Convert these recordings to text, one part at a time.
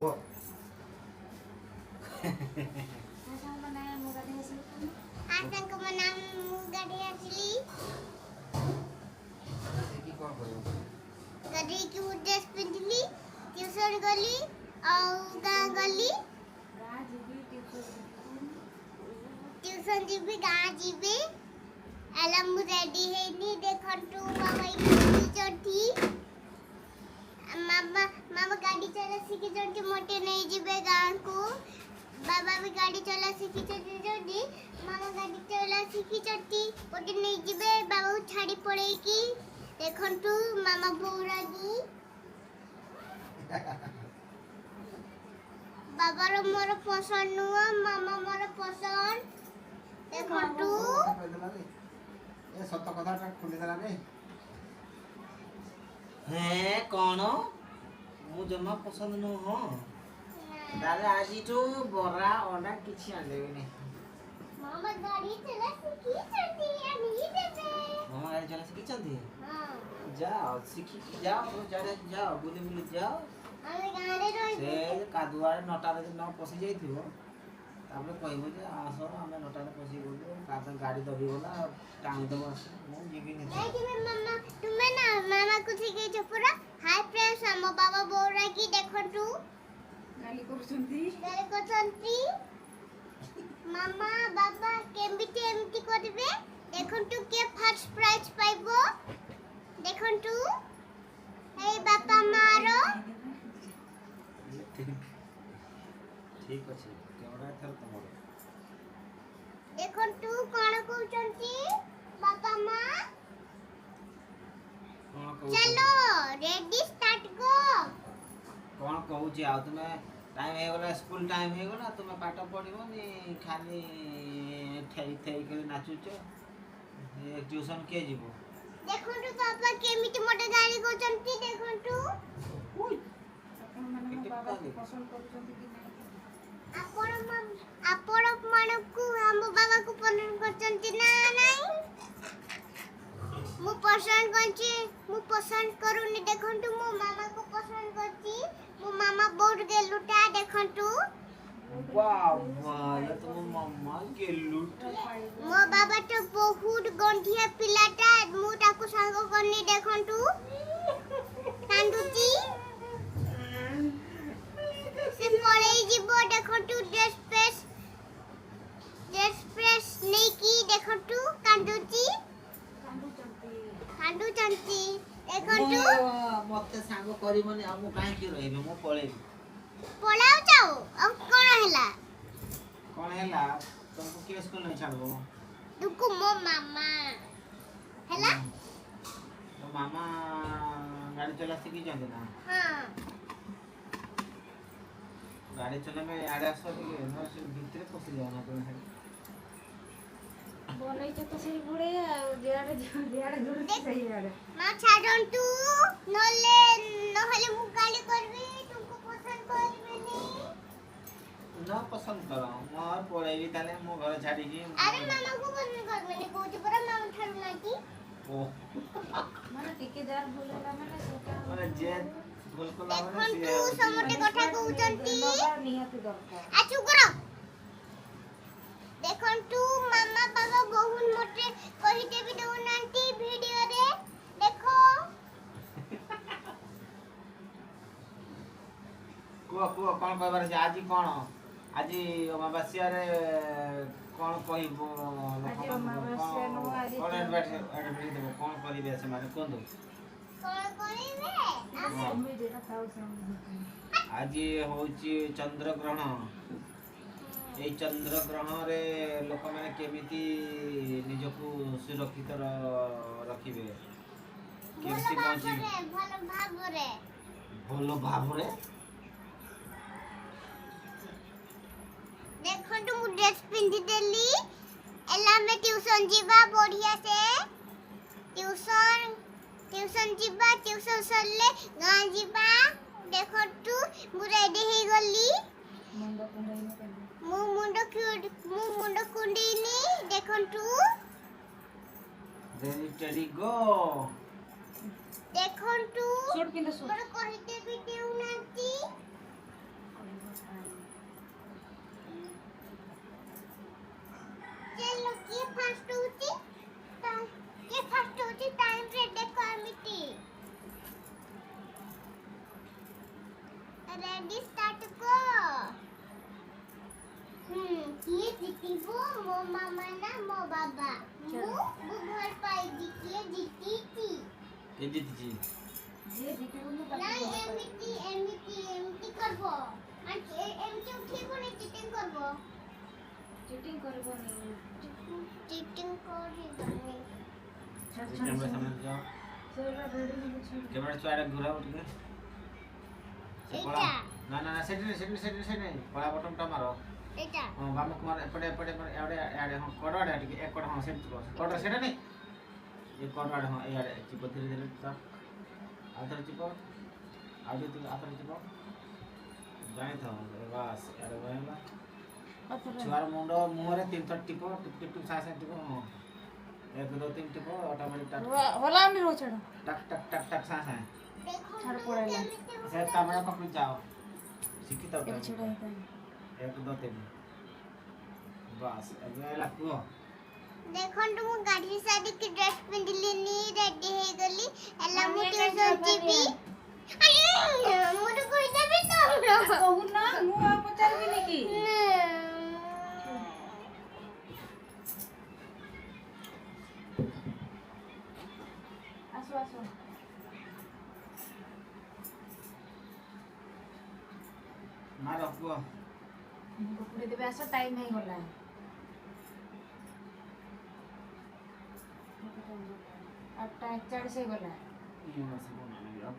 What? ଆସାଙ୍କ ମୋ ନାମ ଗାଡ଼ି ଆସିଲି देखी कौन करो? ଗାଡ଼ିକି ମୁଁ ଡ୍ରେସ୍ ପିନ୍ଧିଲି ଟ୍ୟୁସନ୍ ଗଲି ଆଉ ଗାଁ ଗଲି ଟ୍ୟୁସନ୍ ଯିବି ଗାଁ ଯିବି ହେଲା ମୁଁ ରେଡ଼ି ହେଇନି ଦେଖନ୍ତୁ ମାମା ଏଇଠି ଚଢ଼ି ମାମା ଗାଡ଼ି ଚଲା ଶିଖିଛନ୍ତି ମୋତେ ନେଇଯିବେ ଗାଁକୁ ବାବା ବି ଗାଡ଼ି ଚଲା ଶିଖିଛନ୍ତି ଯଦି ମାମା ଗାଡ଼ି ଚଲା ଶିଖିଛନ୍ତି ମୋତେ ନେଇଯିବେ ବାବାକୁ ଛାଡ଼ି ପଳେଇକି ଦେଖନ୍ତୁ ମାମା ବୋଉରାଗି ବାବାର ମୋର ପସନ୍ଦ ନୁହଁ ମାମା ମୋର ପସନ୍ଦ ଦେଖନ୍ତୁ ये सत कथा खुली देला रे हैं कौन मु जमा पसंद नु हो दादा आज तो बरा अंडा किछि आलेबे मामा गाड़ी चला शिखिଛନ୍ତି আমি দেবে मामा गाड़ी चला सीखी चंदी हां जाओ सीखी जाओ जाड़े जाओ बुली बुली जाओ আমি গাড়ি রইব से कादुआरे नटा रे न पसी जाइथिबो तापर कहबो जे आसो हमें नटा रे पसी गलो कादन गाड़ी दबी गला टांग दबो मु जीबी नहीं देखिए मामा तुमे ना मामा को शिखेଛ ପୁରା हाय फ्रेंड्स ଆମ ବାବା ବୋଉରା କି ଦେଖନ୍ତୁ ଗାଲି କରୁଛନ୍ତି ମାମା ବାବା କେମିତି ଏମିତି କରିବେ ଦେଖନ୍ତୁ କିଏ ଫାର୍ଷ୍ଟ ପ୍ରାଇଜ ପାଇବ ଦେଖନ୍ତୁ ଏଇ ବାପା ମାର ठीक अछि केवड़ा थर तमरो ଦେଖନ୍ତୁ କଣ କହୁଛନ୍ତି ବାପା ମା कोन कहू चलो रेडी स्टार्ट गो कोन कहू जे आ तुमे टाइम हे गला स्कूल टाइम हे गला तुमे पाठ पढिबो नी खाली ठेई ठेई के नाचुच ये ट्यूशन के जीवो ଦେଖନ୍ତୁ ବାବା କେମିତି ମୋତେ ଗାଳି କରୁଛନ୍ତି ଦେଖନ୍ତୁ ଆପଣ ମାନେ ବାବାକୁ ପସନ୍ଦ କରୁଛନ୍ତି କି ନାହିଁ ଆପଣ ମାନଙ୍କୁ ଆମ ବାବାକୁ ପସନ୍ଦ କରୁଛନ୍ତି ନା ନାହିଁ ମୁଁ ପସନ୍ଦ କରୁନି ଦେଖନ୍ତୁ ମୋ ମାମାକୁ ପସନ୍ଦ କରୁଛି ମୋ ମାମା ବହୁତ ଗେଲୁଟା ଦେଖନ୍ତୁ वाह वाह ये तो मम्मा के लूट ମୋ ବାବା ତ ବହୁତ ଗନ୍ଧିଆ ପିଲାଟା ମୁଁ ତାକୁ ସାଙ୍ଗ କରିନି ଦେଖନ୍ତୁ କାନ୍ଦୁଛି ସେ ପଳେଇ ଯିବ ଦେଖନ୍ତୁ ଡ୍ରେସ୍ ଫ୍ରେସ୍ ନେଇକି ଦେଖନ୍ତୁ କାନ୍ଦୁଛି ଦେଖନ୍ତୁ मते सांग करिवनी आ मु काहे के रहबे मु पळेबी ପଳାଉ ଯାଉ ଆଉ କଣ ହେଲା कोन हैला तुमको के स्कूल नहीं छाड़बो ତୁକୁ ମୋ ମାମା ହେଲା तो मामा गाड़ी चला सीखी जंदे ना ହଁ गाड़ी चला में आड़े आसो के न से भीतर पसी जाओ ना तुम ବନେଇଛ ତ ସେଇ ଭଳି ଆଉ ଯେଆଡେ ଦୌଡୁଛି ସେଇଆଡେ ମା ଛାଡ଼ନ୍ତୁ ନହେଲେ ମୁଁ ଗାଳି କରିବି ତୁମକୁ ପସନ୍ଦ କରିବିନି न पसंद करो मोर पळेबी ताले मो घर छाड़ी की ଆରେ ମାମାକୁ ପସନ୍ଦ କରିବିନି କହୁଛି ପରା ମାମା ଠାରୁ ନାକି ओ ମାନେ ଟିକେ ଯାର ଭୁଲ ହେଲା ମାନେ ସେଟା माने जे भूल को लागे ଦେଖନ୍ତୁ ସମସ୍ତେ କଥା କହୁଛନ୍ତି ନେବା ନିହାତି ଦରକାର ଆଚୁ କର ଦେଖନ୍ତୁ ମାମା ବାବା ବହୁତ ମୋତେ କହିତେ ବି ଦଉନାହାନ୍ତି ଭିଡିଓରେ ଦେଖ को कोन कहबार जे आज कोन आज अमावास्या रे कोन कहबो आज अमावास्या नो आज कोन एडवर्टाइज देबो कोन करिबे से माने कोन दो କଣ କରିବେ ଆମେ ଯେଟା ଖାଉଛନ୍ତି आज होची चंद्र ग्रहण ए चंद्र ग्रहण रे लोक माने केमिति निजको सुरक्षित रखिबे केमिति पहुंची ଭଲ ଭାବରେ भलो भाबरे ଦେଖନ୍ତୁ ମୁଁ ଡ୍ରେସ୍ ପିନ୍ଧିଦେଲି ହେଲା ଆମେ ଟ୍ୟୁସନ୍ ଯିବା ବଢ଼ିଆ ସେ ଟ୍ୟୁସନ୍ ଯିବା ଟ୍ୟୁସନ୍ ସରିଲେ ଗାଁ ଯିବା ଦେଖନ୍ତୁ ମୁଁ ରେଡି ହେଇଗଲି ମୁଣ୍ଡ କୁଣ୍ଡେଇନି କେବେ ମୁଁ ମୁଣ୍ଡ କୁଣ୍ଡେଇନି ଦେଖନ୍ତୁ रेडी टेडी गो ଦେଖନ୍ତୁ ସୁଟ କିନ୍ତୁ ସୁଟ ମୋର କହିତେ ବି ଦେଉନାହାନ୍ତି फास्ट होती के फास्ट होती टाइम रे देखो एमिति रेडी स्टार्ट को किए जीतीबो मो मामा ना मो बाबा मु घर पाई दिए जीती थी के जीती जे जीतबो न ना एमिति करबो एमिति उठिबो नहीं चीटिंग करबो चीटिंग करबो नहीं चीटिंग करिबो कैमरा सामने जाओ सेरा रेडी नहीं छोड़ कैमरा चुआड़े घुराओ ठीक है एटा ना ना ना सेट पड़ा बटन टा मारो एटा हां बाम कुमार एपड़े एड़े हां कोडवाडे ठीक एक कोड हां सेट कोड सेट नहीं ये कोडवाडे हां एड़े चिपो धीरे धीरे तो आधर चिपो आगे तो आधर चिपो जाई था बस एड़े वहेला छुआर मुंडो मुहरे तीन थर टिपो टिप टिप सास टिपो हां 1 2 3 टिपो ऑटोमेटिक टाक होला नहीं रो छड़ टक सास है देखो छड़ पड़ेला से कैमरा पकड़ जाओ सीखी तो एक छड़ है 1 2 3 बस अबे लाको देखो तुम गाड़ी साड़ी की ड्रेस पिंडलिनी रेडी हे गली एला मु ट्यूशन जीबी अरे मोर कोई देबे तो कहू ना मु पचार भी नहीं की आसो आसो ना रखो मुझे पूरे देबे आसो टाइम है होला 8:40 से गला ये ना से बोलने लगे अब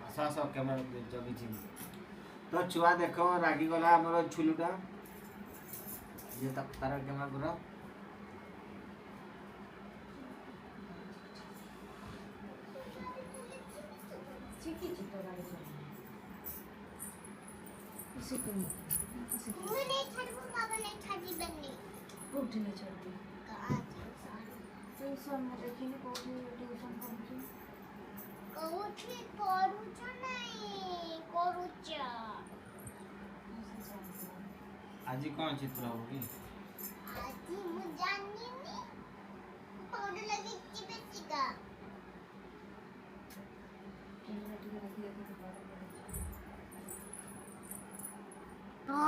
आसा कैमरा जगी छी तो छुआ देखो रागी गला हमर छुलुटा ये तक तारा कैमरा गुरा चिकी चितो गाड़ी चल इसे को मु नहीं छड़बो बाबा नहीं छाड़ी बन्नी उठ नहीं छोड़ती का ट्यूशन में देखिनी कोठी ट्यूशन पढ़ती कोठी पढुछ नहीं करूछ आज कौन चित्र हो की आज मु जानी नी पढ़ लगी कि बेचिका कैमरा टिके रखी रखी तो बड़ा ओ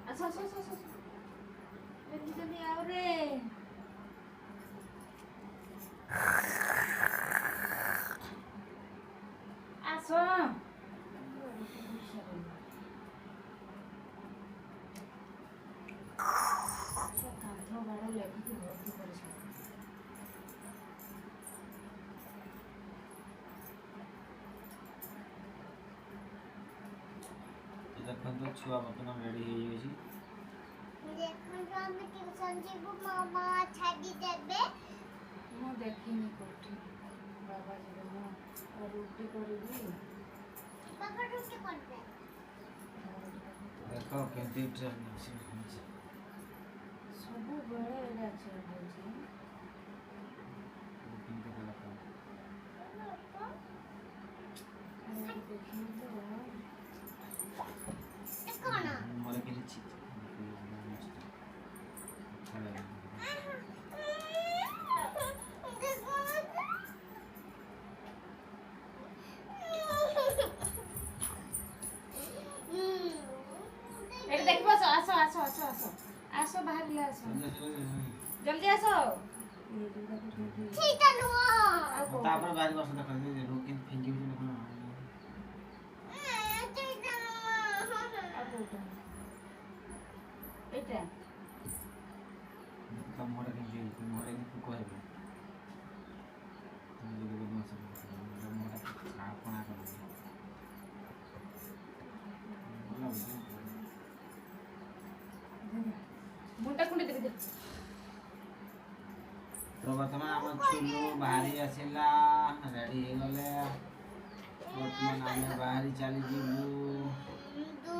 अच्छा अच्छा अच्छा जल्दी जल्दी आओ रे आसो कांथो बड़ा लगी कि बहुत ही परेशान देखो तो छुआ बर्तमान रेडी हो जाई देखो तो हम ट्यूशन जीबो मामा छाड़ी देबे ମୁଁ ଦେଖିନି କୋଉଠି ବାବା ଯିବେ ମୁଁ ଆଉ ରୁଟି କରିବି बाबा रुके पड़बे देखो केंती ट्रेन से ସବୁବେଳେ ଏଇଟା ଅଛି ହେଉଛି केंती कला ଦେଖିନି ତ ए कोन मोरे के छी ଏଠି ଦେଖିବ ଆସ ଆସ ଆସ ଆସ ଆସ ଆସ ବାହାରିଲେ ଆସ ଜଲ୍ଦି ଆସ ठीक है नो ଆଉ କୋଉ तापर बारी बस देखो रोके फेंकी भी देखो ठीक है ଆଉ କୋଉଟା ଏଇଟା कम मोरे के मोरे को कहबे तुम जो बोल मत मोरे आपना कर मुंडा कुंडे देबे तो वर्तमान हम छुलु बाहरी आसिला रेडी हो गले वर्तमान हम बाहरी चली जीबू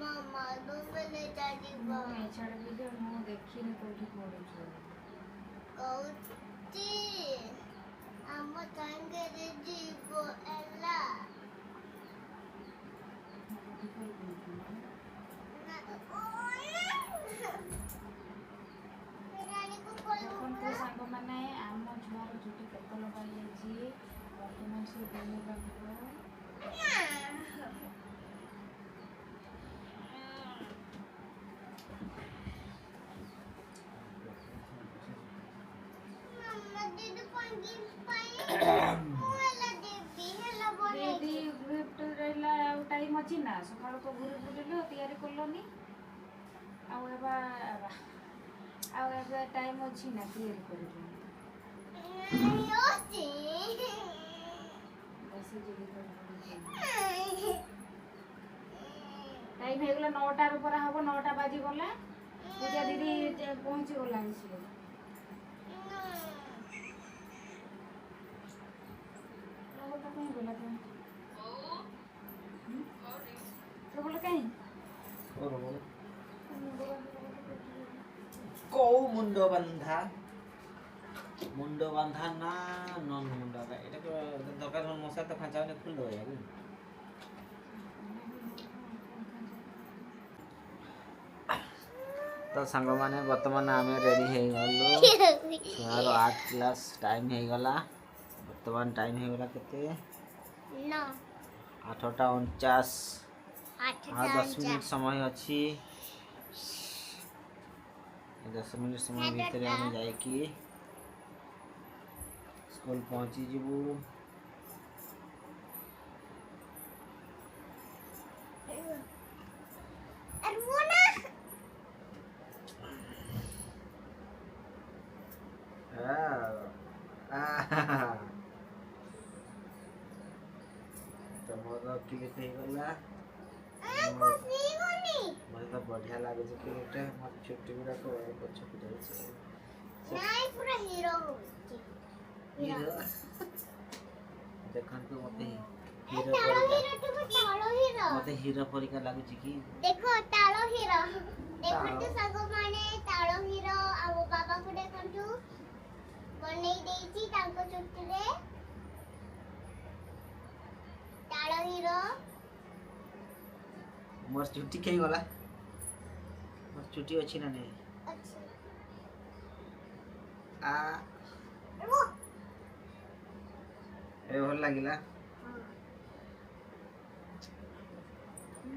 मामा दुबले जाजीबो ମୁଁ ଛାଡ଼ ଭିଡ଼ିଓ ମୁଁ ଦେଖିନି କୋଉଠି ପଢୁଛୁ କହୁଛି ଆମ ସାଙ୍ଗରେ ଯିବ ଏଲା ମୁଁ ଦେଖନ୍ତୁ ସାଙ୍ଗମାନେ ଆମ ଝିଅର ଚୁଟି କେତେ ଲଗାଯାଇଛି ବର୍ତ୍ତମାନ ସେ ଦେହ ଲାଗିବ। ଦିଦି ଗିଫ୍ଟ ରହିଲା ଆଉ ଟାଇମ୍ ଅଛି ନା ସକାଳୁ ତ ଘୁରି ବୁଲିଲ ତିଆରି କଲନି ଆଉ ଏବେ ଟାଇମ୍ ଅଛି ନା ତିଆରି କରିବ ବେଶୀ ଜିଦି ଟାଇମ୍ ହେଇଗଲା 9ଟାରୁ ପରା ହବ 9ଟା ବାଜିଗଲା ପୂଜା ଦିଦି ପହଞ୍ଚିଗଲାଣି ସିଏ कहीं बोला था तो बोला कहीं कौ मुंडो बंधा ना नन मुंडो का এটা তো দরকার হল মশা তো খাঁচাওনে খুললো यार तो सांग माने वर्तमान आम रेडी हो गलु छुआर 8 क्लास टाइम हो गला वर्तमान टाइम हो गला केते 8:49 और 10 मिनट समय अच्छी 10 मिनट समय भीतर आम जाइकी स्कूल पहुंची जीवु तमर क्लिक हो गला मते तो बढ़िया लागे जे क्लिक मत छुट्टी गुरा को पछ पछ नहीं पूरा हीरो हीरो देखन तो मते हीरो तालो हीरो तो तालो हीरो मते हीरो परिका लागु छी की देखो तालो हीरो देखंतु सागो माने तालो हीरो आ बाबा को देखंतु बनै देइची तांको चुट्टी रे तालो हीरो मोर छुट्टी कहीं गला मोर छुट्टी अच्छी ना नहीं अच्छा आ वो ए भल लागिला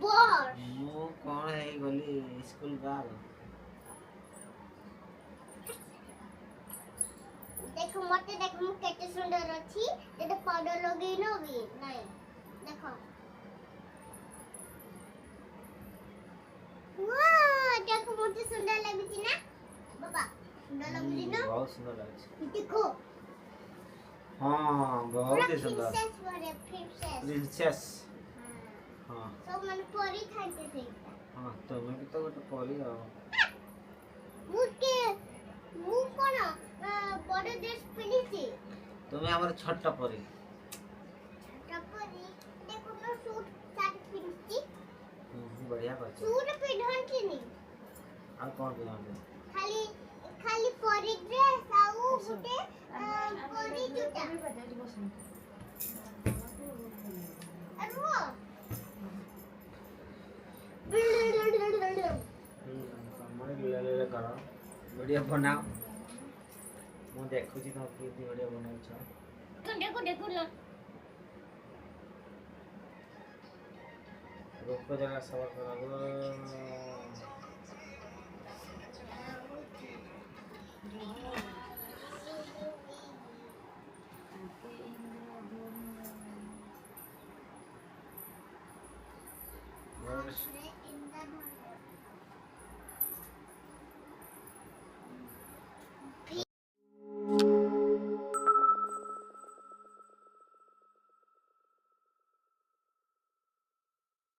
बोर मु कोन है गली स्कूल गाल देखो मते देखो मु केते सुंदर अछि जेते पाउडर लगै न भी नहीं देखो वाह देखो मते सुंदर लगछि ना बाबा सुंदर लगछि ना बहुत सुंदर लागे देखो हां बहुत ही सुंदर प्रिंसेस वाले प्रिंसेस प्रिंसेस हां सब मन परी खाते थे हां तो मैं भी तो गोटे परी आ मुके मु कोन बड़े ड्रेस पिनिছি तुम्हें हमर छोटा परी टपरी देखो ना सूट साड़ी पिनिছি बढ़िया बात सूट पिनहंती नी आ कौन पिलांदे खाली खाली परी ड्रेस आउ गुटे परी जूता अरु समय ले करो बढ़िया बनाओ मु देखु छी तो किति बढ़िया बनाउ छ देखो लो रूप जगह सब करो